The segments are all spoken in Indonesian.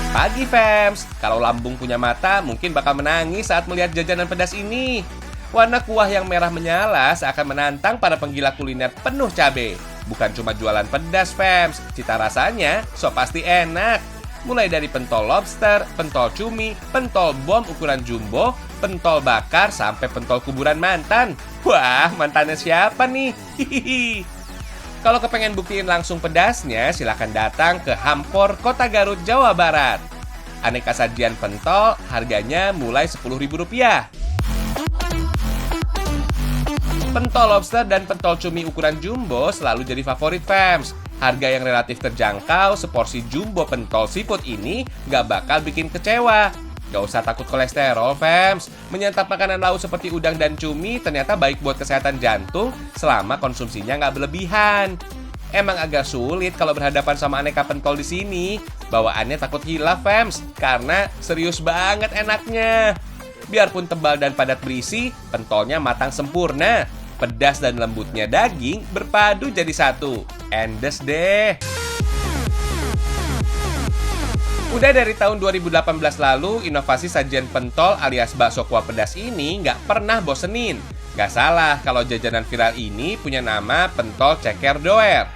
Pagi fams, kalau lambung punya mata mungkin bakal menangis saat melihat jajanan pedas ini. Warna kuah yang merah menyala seakan menantang para penggila kuliner penuh cabai. Bukan cuma jualan pedas fams, cita rasanya so pasti enak. Mulai dari pentol lobster, pentol cumi, pentol bom ukuran jumbo, pentol bakar sampai pentol kuburan mantan. Wah, mantannya siapa nih? Hihihi. Kalau kepengen buktiin langsung pedasnya, silakan datang ke Hampor, Kota Garut, Jawa Barat. Aneka sajian pentol, harganya mulai Rp10.000. Pentol lobster dan pentol cumi ukuran jumbo selalu jadi favorit fams. Harga yang relatif terjangkau, seporsi jumbo pentol seafood ini nggak bakal bikin kecewa. Gak usah takut kolesterol, fams. Menyantap makanan laut seperti udang dan cumi ternyata baik buat kesehatan jantung selama konsumsinya nggak berlebihan. Emang agak sulit kalau berhadapan sama aneka pentol di sini. Bawaannya takut hilaf, fams, karena serius banget enaknya. Biarpun tebal dan padat berisi, pentolnya matang sempurna. Pedas dan lembutnya daging berpadu jadi satu. Endes deh. Udah dari tahun 2018 lalu, inovasi sajian pentol alias bakso kuah pedas ini nggak pernah bosenin. Nggak salah kalau jajanan viral ini punya nama pentol ceker doer.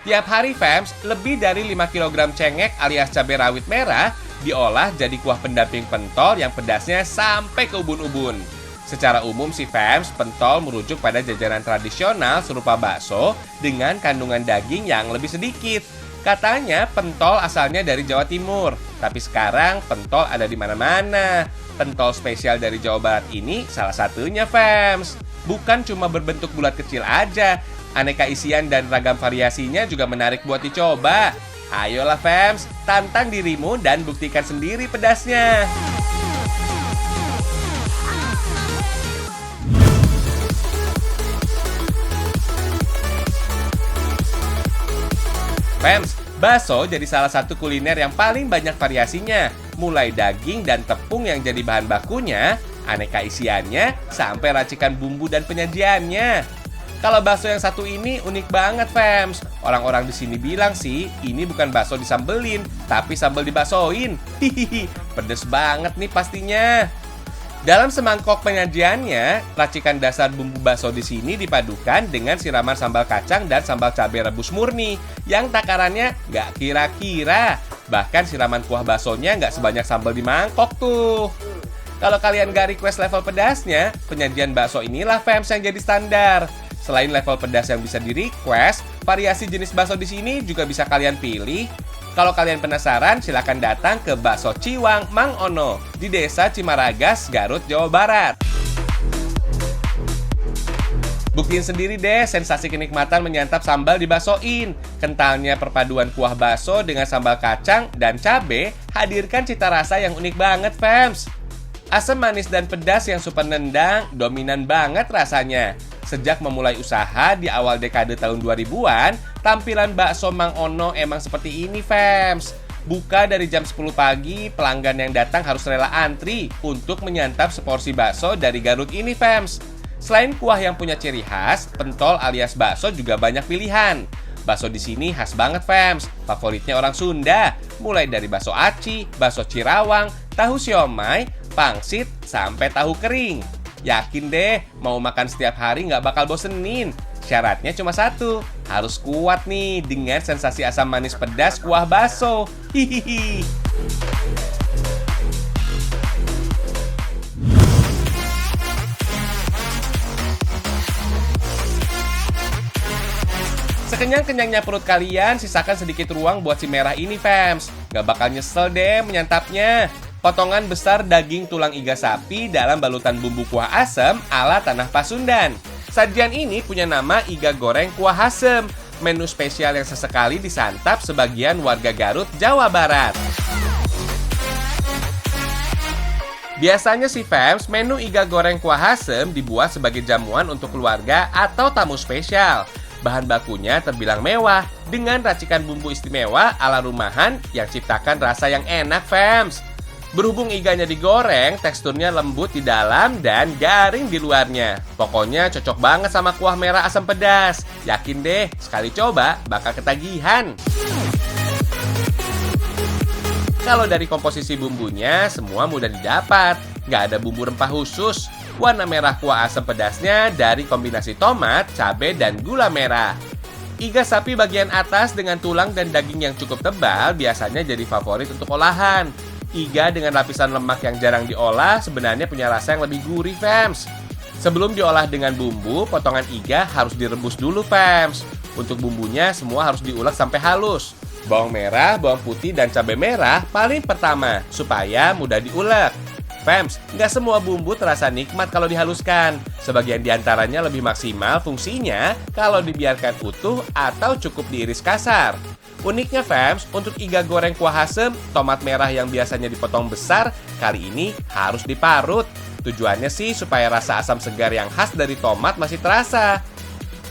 Tiap hari fams, lebih dari 5 kg cengek alias cabai rawit merah diolah jadi kuah pendamping pentol yang pedasnya sampai ke ubun-ubun. Secara umum sih fams, pentol merujuk pada jajanan tradisional serupa bakso dengan kandungan daging yang lebih sedikit. Katanya pentol asalnya dari Jawa Timur, tapi sekarang pentol ada di mana-mana. Pentol spesial dari Jawa Barat ini salah satunya, fams. Bukan cuma berbentuk bulat kecil aja, aneka isian dan ragam variasinya juga menarik buat dicoba. Ayolah fams, tantang dirimu dan buktikan sendiri pedasnya. Fams, bakso jadi salah satu kuliner yang paling banyak variasinya. Mulai daging dan tepung yang jadi bahan bakunya, aneka isiannya, sampai racikan bumbu dan penyajiannya. Kalau bakso yang satu ini unik banget, fams. Orang-orang di sini bilang sih, ini bukan bakso disambelin, tapi sambal dibaksoin. Hihihi, pedes banget nih pastinya. Dalam semangkok penyajiannya, racikan dasar bumbu bakso di sini dipadukan dengan siraman sambal kacang dan sambal cabai rebus murni yang takarannya nggak kira-kira. Bahkan siraman kuah baksonya nggak sebanyak sambal di mangkok tuh. Kalau kalian nggak request level pedasnya, penyajian bakso inilah fams yang jadi standar. Selain level pedas yang bisa di-request, variasi jenis bakso di sini juga bisa kalian pilih. Kalau kalian penasaran, silakan datang ke Bakso Ciwang Mang Ono di Desa Cimaragas, Garut, Jawa Barat. Buktiin sendiri deh sensasi kenikmatan menyantap sambal dibaksoin. Kentalnya perpaduan kuah bakso dengan sambal kacang dan cabe hadirkan cita rasa yang unik banget, fams. Asam manis dan pedas yang super nendang, dominan banget rasanya. Sejak memulai usaha di awal dekade tahun 2000-an, tampilan bakso Mang Ono emang seperti ini, fams. Buka dari jam 10 pagi, pelanggan yang datang harus rela antri untuk menyantap seporsi bakso dari Garut ini, fams. Selain kuah yang punya ciri khas, pentol alias bakso juga banyak pilihan. Bakso di sini khas banget, fams. Favoritnya orang Sunda, mulai dari bakso aci, bakso cirawang, tahu siomay, pangsit, sampai tahu kering. Yakin deh, mau makan setiap hari nggak bakal bosenin. Syaratnya cuma satu, harus kuat nih dengan sensasi asam manis pedas kuah bakso. Hihihi. Sekenyang-kenyangnya perut kalian, sisakan sedikit ruang buat si merah ini, fams. Gak bakal nyesel deh menyantapnya. Potongan besar daging tulang iga sapi dalam balutan bumbu kuah asam ala tanah Pasundan. Sajian ini punya nama iga goreng kuah asam, menu spesial yang sesekali disantap sebagian warga Garut, Jawa Barat. Biasanya sih fams, menu iga goreng kuah asam dibuat sebagai jamuan untuk keluarga atau tamu spesial. Bahan bakunya terbilang mewah dengan racikan bumbu istimewa ala rumahan yang ciptakan rasa yang enak, fams. Berhubung iganya digoreng, teksturnya lembut di dalam dan garing di luarnya. Pokoknya cocok banget sama kuah merah asam pedas. Yakin deh, sekali coba bakal ketagihan. Kalau dari komposisi bumbunya, semua mudah didapat. Nggak ada bumbu rempah khusus. Warna merah kuah asam pedasnya dari kombinasi tomat, cabai, dan gula merah. Iga sapi bagian atas dengan tulang dan daging yang cukup tebal biasanya jadi favorit untuk olahan. Iga dengan lapisan lemak yang jarang diolah sebenarnya punya rasa yang lebih gurih, fams. Sebelum diolah dengan bumbu, potongan iga harus direbus dulu, fams. Untuk bumbunya semua harus diulek sampai halus. Bawang merah, bawang putih, dan cabai merah paling pertama supaya mudah diulek. Fams, nggak semua bumbu terasa nikmat kalau dihaluskan. Sebagian diantaranya lebih maksimal fungsinya kalau dibiarkan utuh atau cukup diiris kasar. Uniknya fams, untuk iga goreng kuah asem, tomat merah yang biasanya dipotong besar, kali ini harus diparut. Tujuannya sih supaya rasa asam segar yang khas dari tomat masih terasa.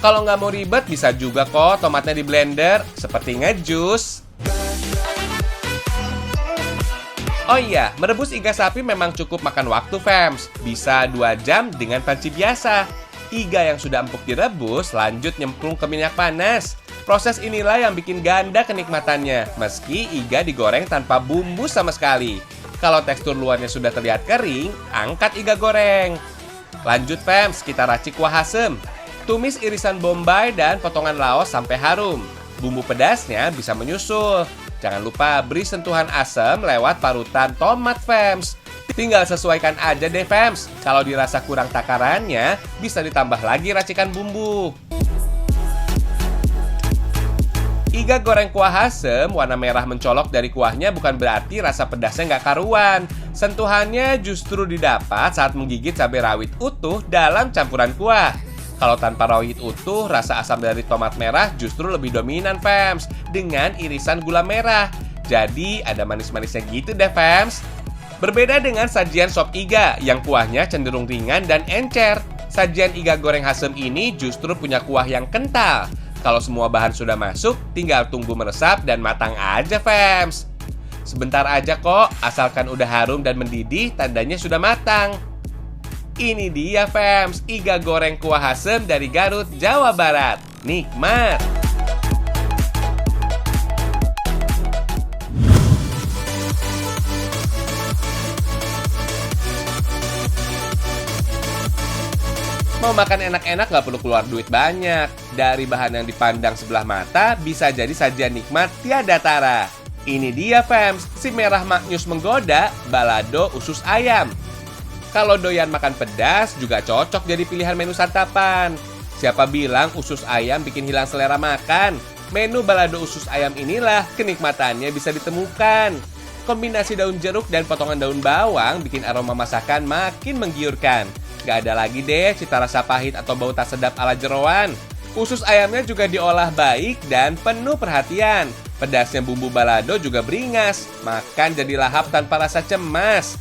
Kalau nggak mau ribet, bisa juga kok tomatnya di blender, seperti ngejus. Oh iya, merebus iga sapi memang cukup makan waktu, fams. Bisa 2 jam dengan panci biasa. Iga yang sudah empuk direbus, lanjut nyemplung ke minyak panas. Proses inilah yang bikin ganda kenikmatannya, meski iga digoreng tanpa bumbu sama sekali. Kalau tekstur luarnya sudah terlihat kering, angkat iga goreng. Lanjut fams, kita racik kuah asem. Tumis irisan bombay dan potongan laos sampai harum. Bumbu pedasnya bisa menyusul. Jangan lupa beri sentuhan asam lewat parutan tomat, fams. Tinggal sesuaikan aja deh, fams. Kalau dirasa kurang takarannya, bisa ditambah lagi racikan bumbu. Iga goreng kuah asem, warna merah mencolok dari kuahnya bukan berarti rasa pedasnya nggak karuan. Sentuhannya justru didapat saat menggigit cabai rawit utuh dalam campuran kuah. Kalau tanpa rawit utuh, rasa asam dari tomat merah justru lebih dominan, fams, dengan irisan gula merah. Jadi ada manis-manisnya gitu deh, fams. Berbeda dengan sajian sop iga yang kuahnya cenderung ringan dan encer. Sajian iga goreng asem ini justru punya kuah yang kental. Kalau semua bahan sudah masuk, tinggal tunggu meresap dan matang aja, fams. Sebentar aja kok, asalkan udah harum dan mendidih, tandanya sudah matang. Ini dia, fams, iga goreng kuah asem dari Garut, Jawa Barat. Nikmat! Mau makan enak-enak nggak perlu keluar duit banyak. Dari bahan yang dipandang sebelah mata, bisa jadi sajian nikmat tiada tara. Ini dia, fams, si merah maknyus menggoda, balado usus ayam. Kalau doyan makan pedas, juga cocok jadi pilihan menu santapan. Siapa bilang usus ayam bikin hilang selera makan? Menu balado usus ayam inilah kenikmatannya bisa ditemukan. Kombinasi daun jeruk dan potongan daun bawang bikin aroma masakan makin menggiurkan. Gak ada lagi deh cita rasa pahit atau bau tak sedap ala jeroan. Usus ayamnya juga diolah baik dan penuh perhatian. Pedasnya bumbu balado juga beringas. Makan jadi lahap tanpa rasa cemas.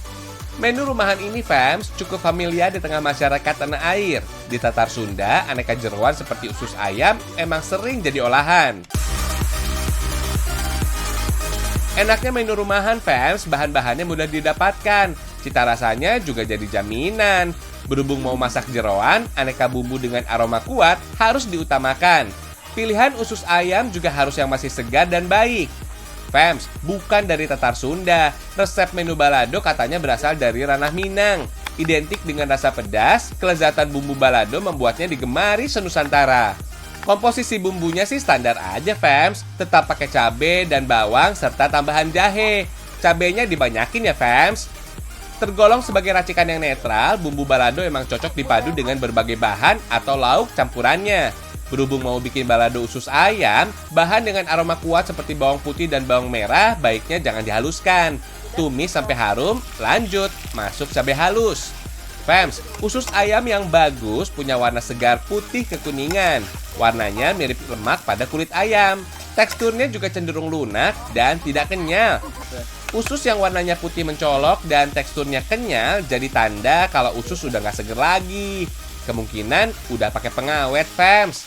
Menu rumahan ini, fams, cukup familiar di tengah masyarakat tanah air. Di Tatar Sunda, aneka jeroan seperti usus ayam emang sering jadi olahan. Enaknya menu rumahan, fams, bahan-bahannya mudah didapatkan. Cita rasanya juga jadi jaminan. Berhubung mau masak jeroan, aneka bumbu dengan aroma kuat harus diutamakan. Pilihan usus ayam juga harus yang masih segar dan baik. Fams, bukan dari Tatar Sunda. Resep menu balado katanya berasal dari ranah Minang. Identik dengan rasa pedas, kelezatan bumbu balado membuatnya digemari senusantara. Komposisi bumbunya sih standar aja, fams. Tetap pakai cabai dan bawang serta tambahan jahe. Cabenya dibanyakin ya, fams. Tergolong sebagai racikan yang netral, bumbu balado emang cocok dipadu dengan berbagai bahan atau lauk campurannya. Berhubung mau bikin balado usus ayam, bahan dengan aroma kuat seperti bawang putih dan bawang merah baiknya jangan dihaluskan. Tumis sampai harum, lanjut masuk cabai halus. Fams, usus ayam yang bagus punya warna segar putih kekuningan. Warnanya mirip lemak pada kulit ayam. Teksturnya juga cenderung lunak dan tidak kenyal. Usus yang warnanya putih mencolok dan teksturnya kenyal jadi tanda kalau usus sudah nggak seger lagi. Kemungkinan udah pakai pengawet, fams.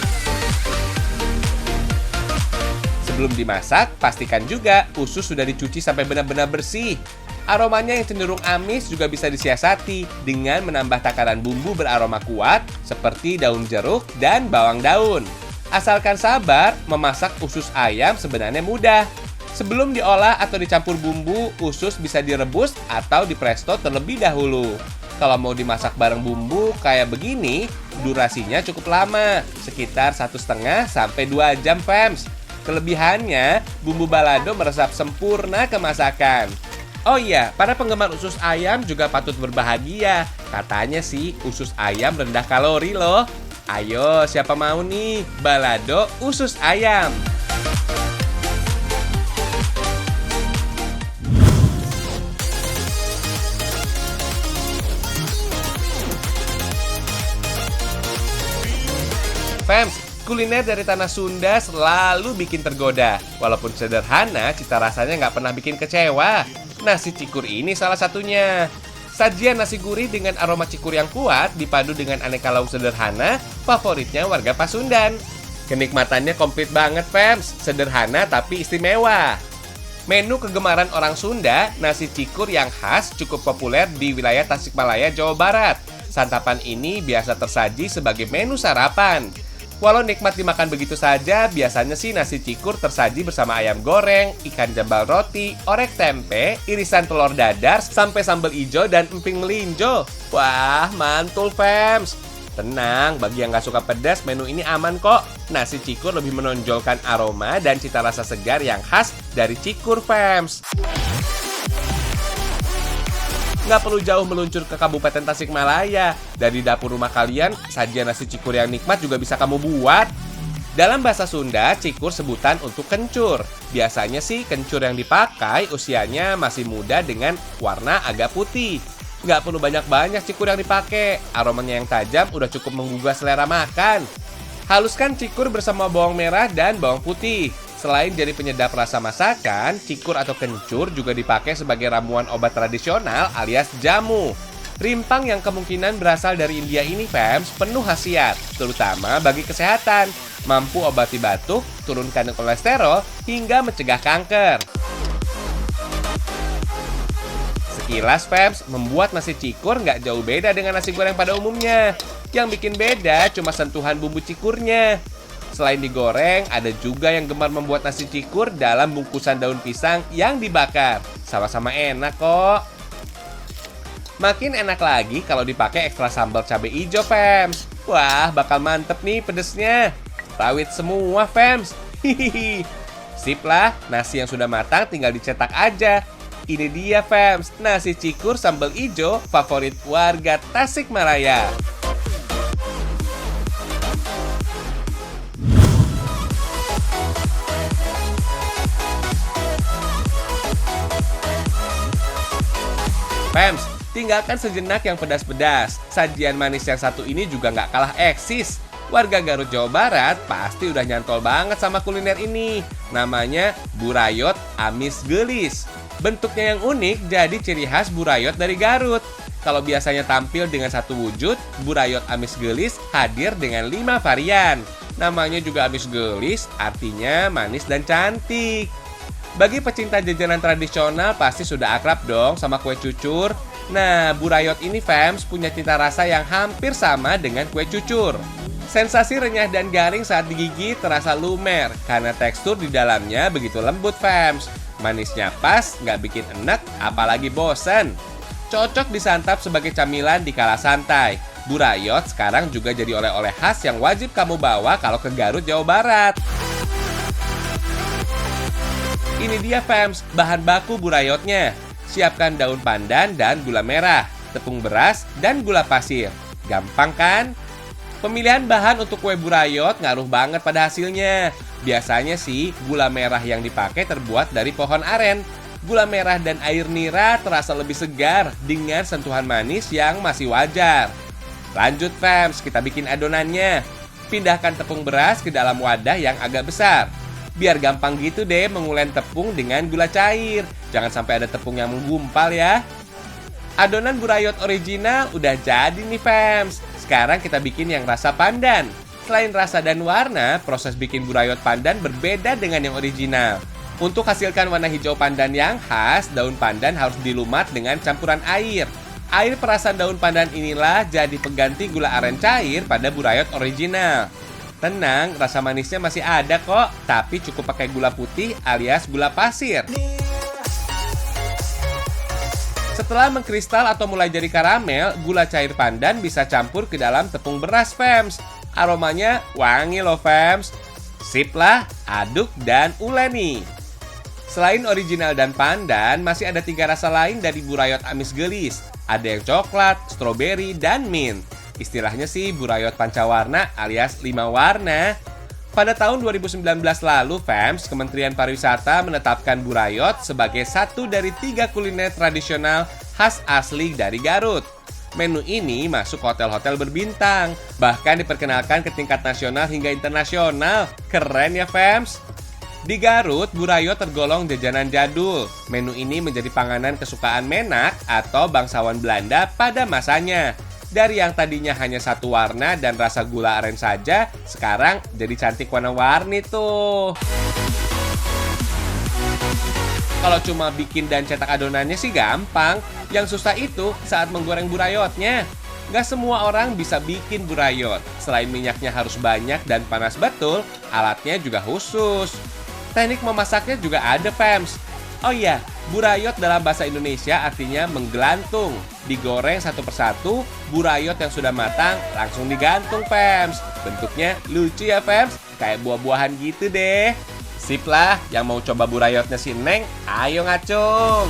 Sebelum dimasak, pastikan juga usus sudah dicuci sampai benar-benar bersih. Aromanya yang cenderung amis juga bisa disiasati dengan menambah takaran bumbu beraroma kuat seperti daun jeruk dan bawang daun. Asalkan sabar, memasak usus ayam sebenarnya mudah. Sebelum diolah atau dicampur bumbu, usus bisa direbus atau dipresto terlebih dahulu. Kalau mau dimasak bareng bumbu kayak begini, durasinya cukup lama, sekitar 1,5 sampai 2 jam, fams. Kelebihannya, bumbu balado meresap sempurna ke masakan. Oh iya, para penggemar usus ayam juga patut berbahagia. Katanya sih, usus ayam rendah kalori loh. Ayo, siapa mau nih? Balado usus ayam. Fams, kuliner dari tanah Sunda selalu bikin tergoda. Walaupun sederhana, cita rasanya nggak pernah bikin kecewa. Nasi cikur ini salah satunya. Sajian nasi gurih dengan aroma cikur yang kuat dipadu dengan aneka lauk sederhana, favoritnya warga Pasundan. Kenikmatannya komplit banget, Fams. Sederhana tapi istimewa. Menu kegemaran orang Sunda, nasi cikur yang khas cukup populer di wilayah Tasikmalaya, Jawa Barat. Santapan ini biasa tersaji sebagai menu sarapan. Walau nikmat dimakan begitu saja, biasanya sih nasi cikur tersaji bersama ayam goreng, ikan jambal roti, orek tempe, irisan telur dadar, sampai sambal ijo dan emping melinjo. Wah, mantul, fams. Tenang, bagi yang nggak suka pedas, menu ini aman kok. Nasi cikur lebih menonjolkan aroma dan cita rasa segar yang khas dari cikur, fams. Nggak perlu jauh meluncur ke Kabupaten Tasikmalaya. Dari dapur rumah kalian, sajian nasi cikur yang nikmat juga bisa kamu buat. Dalam bahasa Sunda, cikur sebutan untuk kencur. Biasanya sih kencur yang dipakai usianya masih muda dengan warna agak putih. Nggak perlu banyak-banyak cikur yang dipakai. Aromanya yang tajam udah cukup menggugah selera makan. Haluskan cikur bersama bawang merah dan bawang putih. Selain jadi penyedap rasa masakan, cikur atau kencur juga dipakai sebagai ramuan obat tradisional alias jamu. Rimpang yang kemungkinan berasal dari India ini, fams, penuh khasiat, terutama bagi kesehatan. Mampu obati batuk, turunkan kolesterol, hingga mencegah kanker. Sekilas, fams, membuat nasi cikur nggak jauh beda dengan nasi goreng pada umumnya. Yang bikin beda cuma sentuhan bumbu cikurnya. Selain digoreng, ada juga yang gemar membuat nasi cikur dalam bungkusan daun pisang yang dibakar. Sama-sama enak kok. Makin enak lagi kalau dipakai ekstra sambal cabai hijau, fams. Wah, bakal mantep nih pedesnya. Rawit semua, fams. Hihihi. Sip lah, nasi yang sudah matang tinggal dicetak aja. Ini dia, fams, nasi cikur sambal hijau favorit warga Tasikmalaya. Fams, tinggalkan sejenak yang pedas-pedas. Sajian manis yang satu ini juga nggak kalah eksis. Warga Garut, Jawa Barat pasti udah nyantol banget sama kuliner ini. Namanya burayot amis gelis. Bentuknya yang unik jadi ciri khas burayot dari Garut. Kalau biasanya tampil dengan satu wujud, burayot amis gelis hadir dengan 5 varian. Namanya juga amis gelis, artinya manis dan cantik. Bagi pecinta jajanan tradisional pasti sudah akrab dong sama kue cucur. Nah, burayot ini, fams, punya cita rasa yang hampir sama dengan kue cucur. Sensasi renyah dan garing saat digigit terasa lumer karena tekstur di dalamnya begitu lembut, fams. Manisnya pas, nggak bikin enek, apalagi bosen. Cocok disantap sebagai camilan di kala santai. Burayot sekarang juga jadi oleh-oleh khas yang wajib kamu bawa kalau ke Garut, Jawa Barat. Ini dia, fams, bahan baku burayotnya. Siapkan daun pandan dan gula merah, tepung beras, dan gula pasir. Gampang kan? Pemilihan bahan untuk kue burayot ngaruh banget pada hasilnya. Biasanya sih, gula merah yang dipakai terbuat dari pohon aren. Gula merah dan air nira terasa lebih segar dengan sentuhan manis yang masih wajar. Lanjut, fams, kita bikin adonannya. Pindahkan tepung beras ke dalam wadah yang agak besar. Biar gampang gitu deh mengulen tepung dengan gula cair. Jangan sampai ada tepung yang menggumpal ya. Adonan burayot original udah jadi nih, fams. Sekarang kita bikin yang rasa pandan. Selain rasa dan warna, proses bikin burayot pandan berbeda dengan yang original. Untuk hasilkan warna hijau pandan yang khas, daun pandan harus dilumat dengan campuran air. Air perasan daun pandan inilah jadi pengganti gula aren cair pada burayot original. Tenang, rasa manisnya masih ada kok, tapi cukup pakai gula putih alias gula pasir. Setelah mengkristal atau mulai jadi karamel, gula cair pandan bisa campur ke dalam tepung beras, fams. Aromanya wangi loh, fams. Sip lah, aduk dan uleni. Selain original dan pandan, masih ada 3 rasa lain dari burayot amis gelis. Ada yang coklat, stroberi, dan mint. Istilahnya sih burayot pancawarna alias 5 warna. Pada tahun 2019 lalu, fams, Kementerian Pariwisata menetapkan burayot sebagai satu dari 3 kuliner tradisional khas asli dari Garut. Menu ini masuk hotel-hotel berbintang, bahkan diperkenalkan ke tingkat nasional hingga internasional. Keren ya, fams? Di Garut, burayot tergolong jajanan jadul. Menu ini menjadi panganan kesukaan Menak atau bangsawan Belanda pada masanya. Dari yang tadinya hanya 1 warna dan rasa gula aren saja, sekarang jadi cantik warna-warni tuh. Kalau cuma bikin dan cetak adonannya sih gampang. Yang susah itu saat menggoreng burayotnya. Gak semua orang bisa bikin burayot. Selain minyaknya harus banyak dan panas betul, alatnya juga khusus. Teknik memasaknya juga ada, fams. Oh iya, burayot dalam bahasa Indonesia artinya menggelantung. Digoreng satu persatu, burayot yang sudah matang langsung digantung, fams. Bentuknya lucu ya, fams. Kayak buah-buahan gitu deh. Sip lah, yang mau coba burayotnya si Neng, ayo ngacung.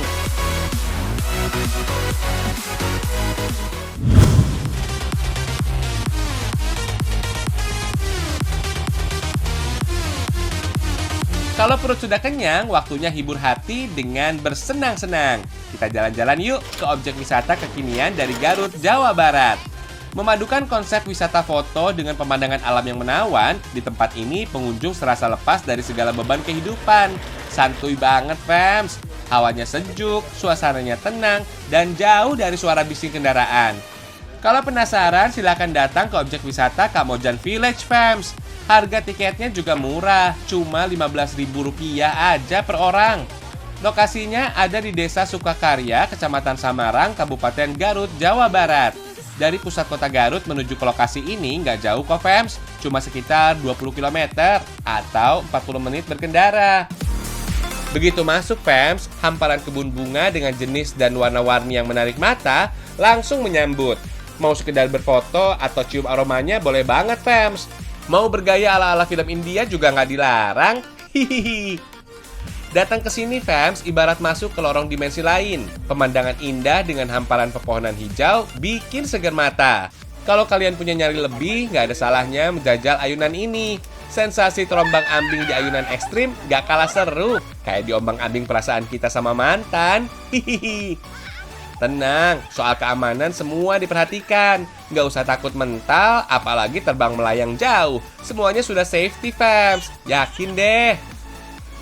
Kalau perut sudah kenyang, waktunya hibur hati dengan bersenang-senang. Kita jalan-jalan yuk ke objek wisata kekinian dari Garut, Jawa Barat. Memadukan konsep wisata foto dengan pemandangan alam yang menawan, di tempat ini pengunjung serasa lepas dari segala beban kehidupan. Santuy banget, fams. Hawanya sejuk, suasananya tenang, dan jauh dari suara bising kendaraan. Kalau penasaran, silakan datang ke objek wisata Kamojang Village, fams. Harga tiketnya juga murah, cuma Rp15.000 aja per orang. Lokasinya ada di Desa Sukakarya, Kecamatan Samarang, Kabupaten Garut, Jawa Barat. Dari pusat kota Garut menuju ke lokasi ini nggak jauh kok, fams. Cuma sekitar 20 km atau 40 menit berkendara. Begitu masuk, fams, hamparan kebun bunga dengan jenis dan warna-warni yang menarik mata langsung menyambut. Mau sekedar berfoto atau cium aromanya boleh banget, fams. Mau bergaya ala-ala film India juga nggak dilarang. Hihihi. Datang ke sini, fams, ibarat masuk ke lorong dimensi lain. Pemandangan indah dengan hamparan pepohonan hijau bikin segar mata. Kalau kalian punya nyali lebih, nggak ada salahnya menjajal ayunan ini. Sensasi terombang-ambing di ayunan ekstrim nggak kalah seru. Kayak diombang-ambing perasaan kita sama mantan. Hihihi. Tenang, soal keamanan semua diperhatikan. Nggak usah takut mental, apalagi terbang melayang jauh. Semuanya sudah safety, fams. Yakin deh.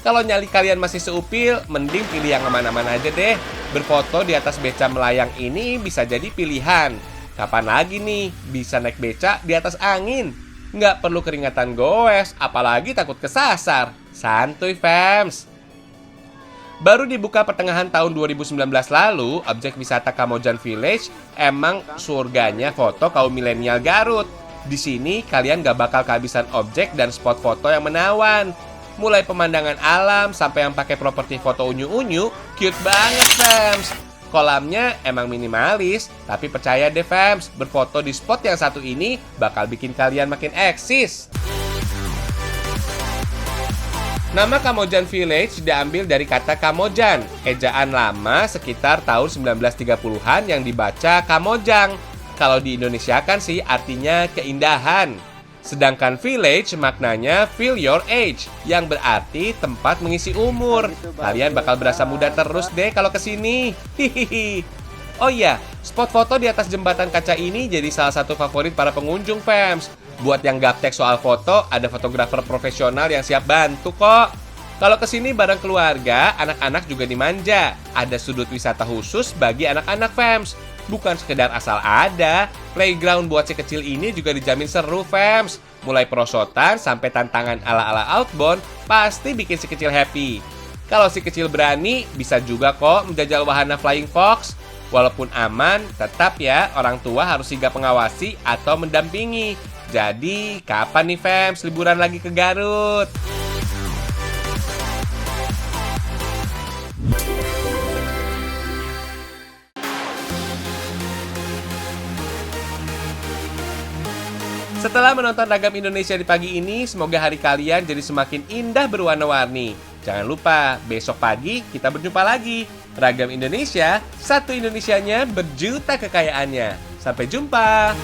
Kalau nyali kalian masih seupil, mending pilih yang aman-aman aja deh. Berfoto di atas beca melayang ini bisa jadi pilihan. Kapan lagi nih bisa naik beca di atas angin? Nggak perlu keringatan goes, apalagi takut kesasar. Santuy, fams. Baru dibuka pertengahan tahun 2019 lalu, objek wisata Kamojang Village emang surganya foto kaum milenial Garut. Di sini kalian gak bakal kehabisan objek dan spot foto yang menawan. Mulai pemandangan alam sampai yang pakai properti foto unyu-unyu, cute banget, fams. Kolamnya emang minimalis, tapi percaya deh, fams, berfoto di spot yang satu ini bakal bikin kalian makin eksis. Nama Kamojang Village diambil dari kata Kamojang, ejaan lama sekitar tahun 1930-an yang dibaca Kamojang. Kalau di Indonesia kan sih artinya keindahan. Sedangkan village maknanya feel your age, yang berarti tempat mengisi umur. Kalian bakal berasa muda terus deh kalau kesini. Hihihi. Oh iya, spot foto di atas jembatan kaca ini jadi salah satu favorit para pengunjung, fams. Buat yang gaptek soal foto, ada fotografer profesional yang siap bantu kok. Kalau kesini bareng keluarga, anak-anak juga dimanja. Ada sudut wisata khusus bagi anak-anak, fams. Bukan sekedar asal ada, playground buat si kecil ini juga dijamin seru, fams. Mulai perosotan sampai tantangan ala-ala outbound, pasti bikin si kecil happy. Kalau si kecil berani, bisa juga kok menjajal wahana Flying Fox. Walaupun aman, tetap ya orang tua harus sigap mengawasi atau mendampingi. Jadi, kapan nih fams liburan lagi ke Garut? Setelah menonton Ragam Indonesia di pagi ini, semoga hari kalian jadi semakin indah berwarna-warni. Jangan lupa, besok pagi kita berjumpa lagi. Ragam Indonesia, satu Indonesianya berjuta kekayaannya. Sampai jumpa!